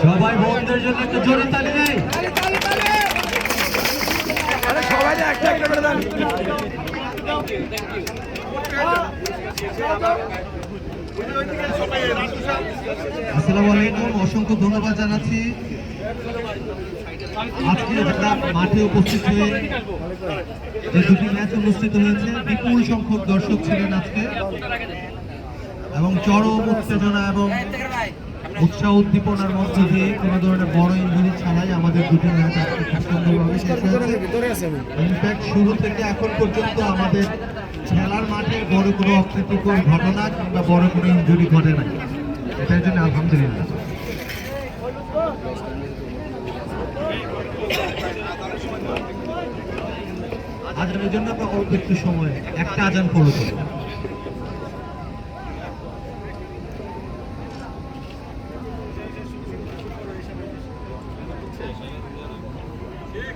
সবাই বন্ধুদের জন্য একটু জোরে তালি দেয়। সবাই একটা একটা করে দেন। আসসালামু আলাইকুম, অসংখ্য ধন্যবাদ জানাচ্ছি আজকে মাঠে উপস্থিত হয়ে যে দুটি ম্যাচ অনুষ্ঠিত হয়েছে। বিপুল সংখ্যক দর্শক ছিলেন আজকে এবং চরম উত্তেজনা এবং উৎসাহ উদ্দীপনার মধ্য দিয়ে কোনো ধরনের বড় ইনজুরি ছাড়াই আমাদের দুটি ম্যাচ আজকে খুব সুন্দরভাবে শেষ হয়েছে। ইনফ্যাক্ট শুরু থেকে এখন পর্যন্ত আমাদের খেলার মাঠে বড় কোনো অপ্রীতিকর ঘটনা কিংবা বড় কোনো ইনজুরি ঘটে নাই, এটার জন্য আলহামদুলিল্লাহ। আজানের জন্য অল্প একটু সময়, একটা আজান পড়ে তো। ঠিক